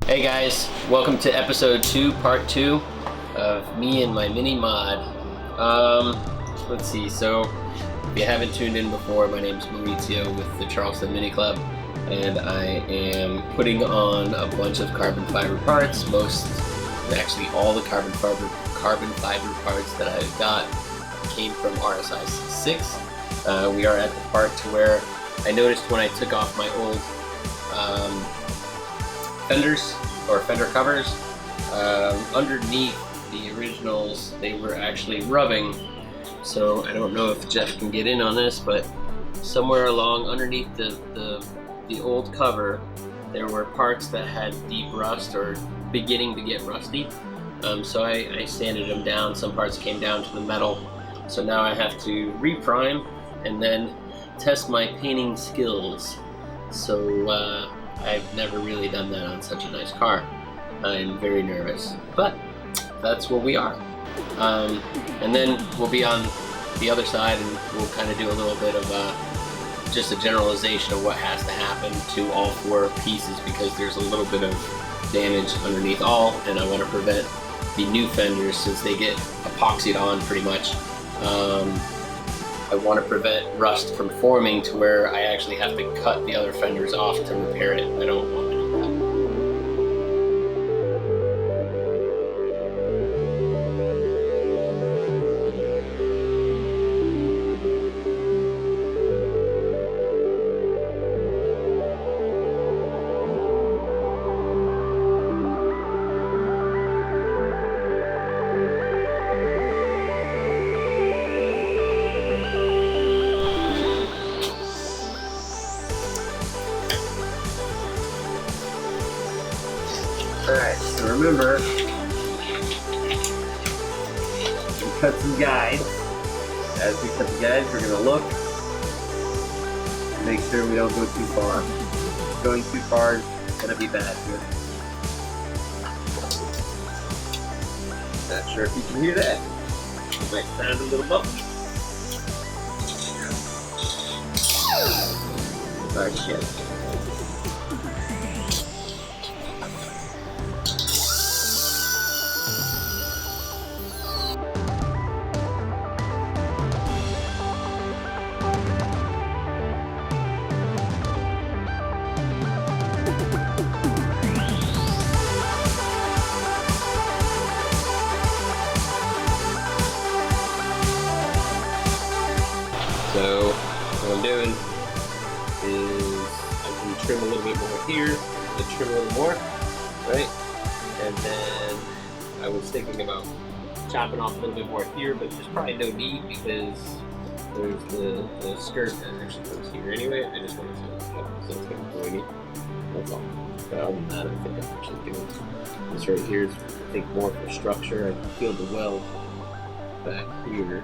Hey guys, welcome to episode 2, part 2 of me and my mini mod. Let's see, so if you haven't tuned in before, my name is Maurizio with the Charleston Mini Club, and I am putting on a bunch of carbon fiber parts. Actually all the carbon fiber parts that I've got came from RSI 6. We are at the part to where I noticed when I took off my old fenders or fender covers, underneath the originals they were actually rubbing. So I don't know if Jeff can get in on this, but somewhere along underneath the old cover there were parts that had deep rust or beginning to get rusty. So I sanded them down. Some parts came down to the metal, so now I have to reprime and then test my painting skills. So I've never really done that on such a nice car. I'm very nervous, but that's where we are. And then we'll be on the other side and we'll kind of do a little bit of just a generalization of what has to happen to all 4 pieces, because there's a little bit of damage underneath all, and I want to prevent the new fenders, since they get epoxied on pretty much. I want to prevent rust from forming to where I actually have to cut the other fenders off to repair it. I don't want to do that. Alright, so remember, we cut some guides. As we cut the guides, we're going to look and make sure we don't go too far. Going too far is going to be bad here. Not sure if you can hear that. It might sound a little bumpy. Alright, shit. So what I'm doing is I'm going to trim a little bit more here, to trim a little more, right? And then I was thinking about chopping off a little bit more here, but there's probably no need because there's the skirt that actually goes here anyway. I just wanted to cut so it's going to join it. That's all. But other than that, I think I'm actually doing this right here is, I think, more for structure. I feel the weld back here.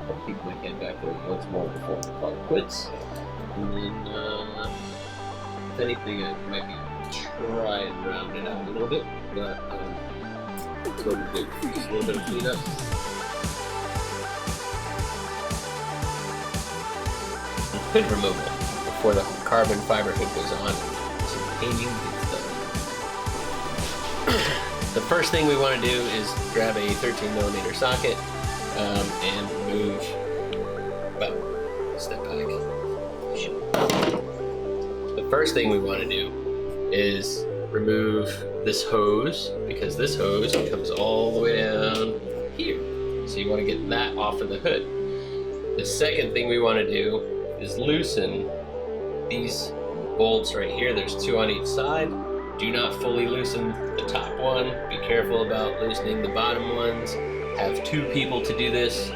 I'll keep my hand back there once more before the car quits. And then, if anything, I might try and round it out a little bit. But, that's what we do. Just a little bit of cleanup. Hood removal before the carbon fiber hood goes on. So painting gets done. The first thing we want to do is grab a 13mm socket. And move, well, step back. The first thing we want to do is remove this hose, because this hose comes all the way down here. So you want to get that off of the hood. The second thing we want to do is loosen these bolts right here. There's 2 on each side. Do not fully loosen the top one. Be careful about loosening the bottom ones. Have 2 people to do this.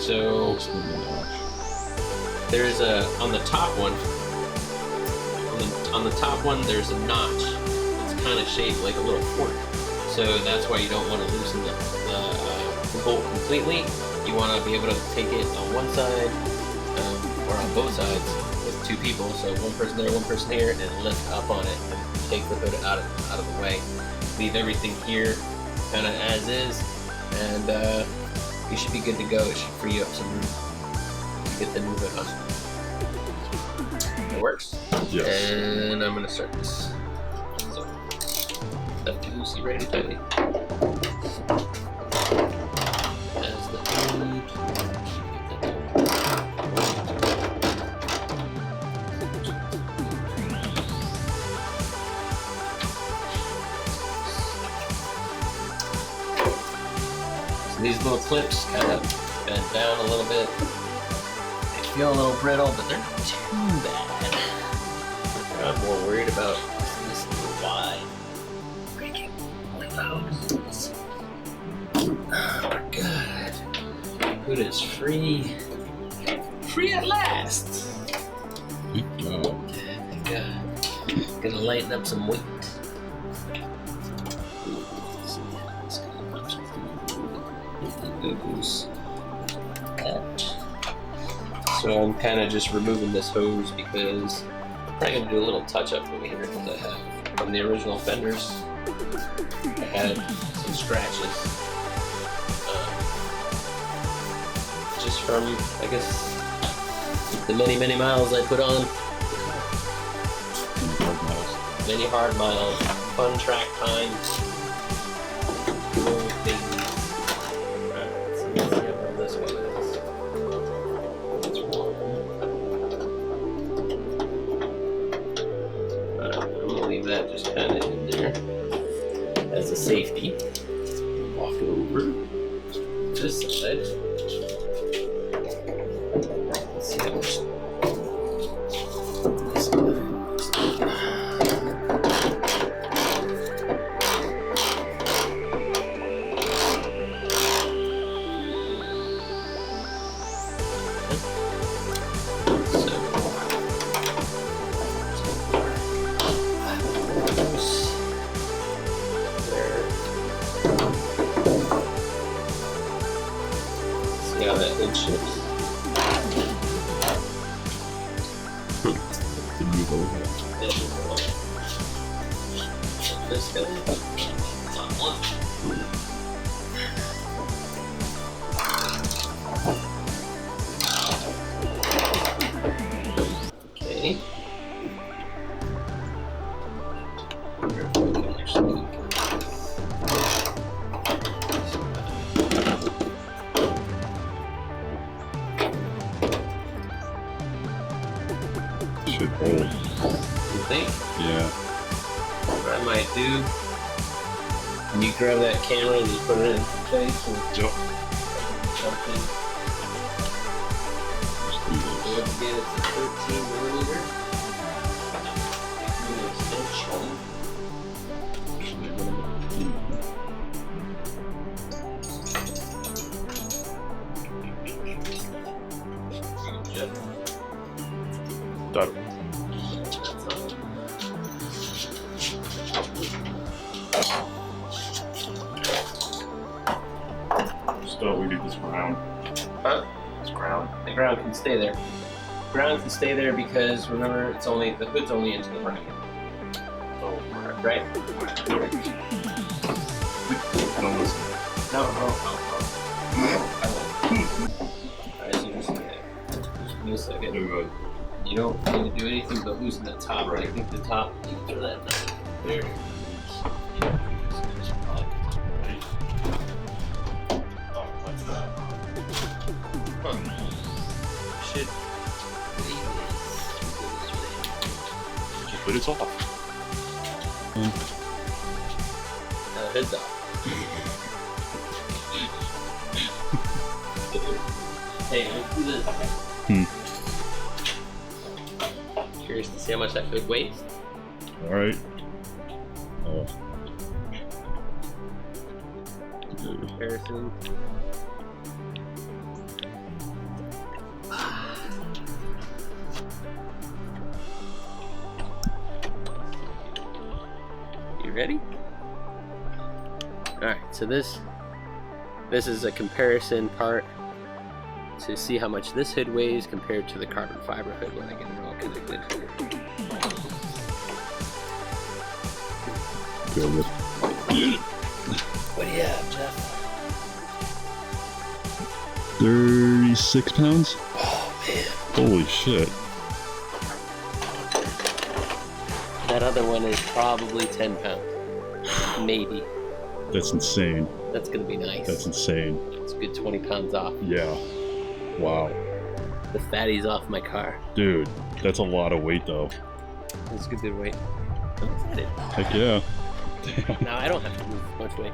So there's on the top one. On the top one, there's a notch. It's kind of shaped like a little fork. So that's why you don't want to loosen the bolt completely. You want to be able to take it on one side or on both sides with 2 people. So one person there, one person here, and lift up on it and take the hood out of the way. Leave everything here kind of as is, and you should be good to go. It should free you up some room to get the new hood on. It works? Yes. And I'm going to start this. So, that loosey ready tighty. As the hood. So these little clips kind of bend down a little bit. They feel a little brittle, but they're not too bad. I'm more worried about this little wide breaking with the hoses. We're good. Hood is free. Free at last. Gonna lighten up some weight. So I'm kind of just removing this hose because I'm probably gonna do a little touch up over here because I have from the original fenders. I had some scratches, just from I guess the many miles I put on. Many hard miles, fun track times, cool things. Alright, so let's see how this one is. That's one. Alright, I'm gonna leave that just kind of in there as a safety. Walk over this side. Let's see how much. See how that hood shifts. This guy. Okay. Should hold. You think? Yeah. What I might do, when you grab that camera and you put it in place and Yep. something. Once again, it's a 13 millimeter. Extension. Done. Still, we do this ground. Huh? This ground. The ground can stay there. Ground can stay there because remember, it's only the hood's only into the bracket. Oh, Right? don't listen. No. Alright, so just give me a second. No good. You don't need to do anything but loosen the top. Right. I think the top, you can throw that there. Should But it's off. hood's off. Hey, let's do this. Curious to see how much that hood weighs. Alright. Oh. Comparison. You ready? Alright, so this is a comparison part to see how much this hood weighs compared to the carbon fiber hood when I get it all connected. What do you have, Jeff? 36 pounds? Oh man. Holy shit. That other one is probably 10 pounds. Maybe. That's insane. That's gonna be nice. That's insane. It's a good 20 pounds off. Yeah. Wow. The fatty's off my car. Dude, that's a lot of weight though. That's a good bit of weight. I'm excited. Heck yeah. Damn. Now I don't have to move much weight.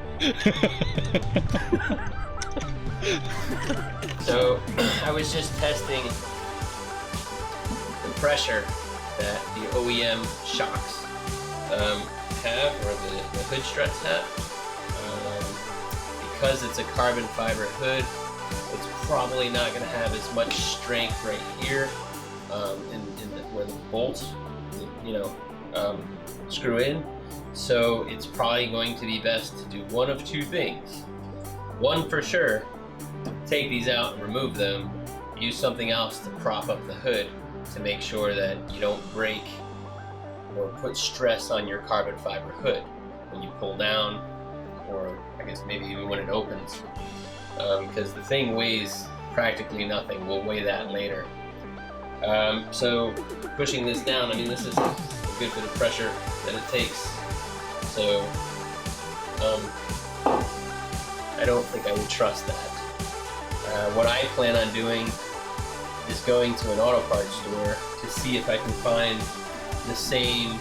So I was just testing the pressure that the OEM shocks have, or the hood struts have. Because it's a carbon fiber hood, it's probably not going to have as much strength right here where the bolts, screw in. So it's probably going to be best to do one of two things. One for sure, take these out and remove them, use something else to prop up the hood to make sure that you don't break or put stress on your carbon fiber hood when you pull down, or I guess maybe even when it opens, because the thing weighs practically nothing. We'll weigh that later. So pushing this down, I mean, this is a good bit of pressure that it takes. So I don't think I would trust that. What I plan on doing is going to an auto parts store to see if I can find the same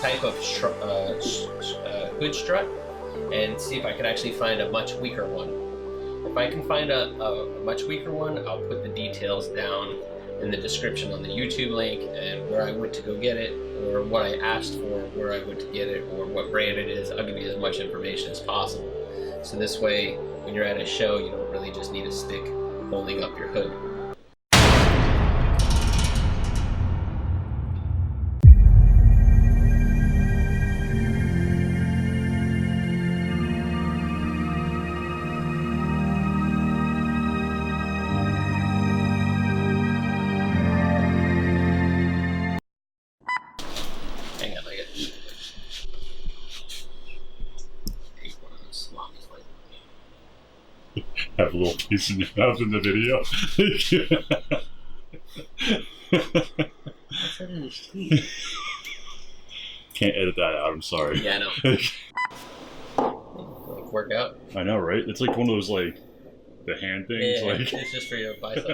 type of hood strut, and see if I can actually find a much weaker one. If I can find a much weaker one, I'll put the details down in the description on the YouTube link, and where I went to go get it, or what I asked for, where I went to get it, or what brand it is. I'll give you as much information as possible. So this way, when you're at a show, you don't really just need a stick holding up your hood. Have a little piece in your mouth in the video. What's that in his teeth? Can't edit that out, I'm sorry. Yeah, I know. Like workout? I know, right? It's like one of those, like, the hand things. Yeah, like... it's just for your bicep.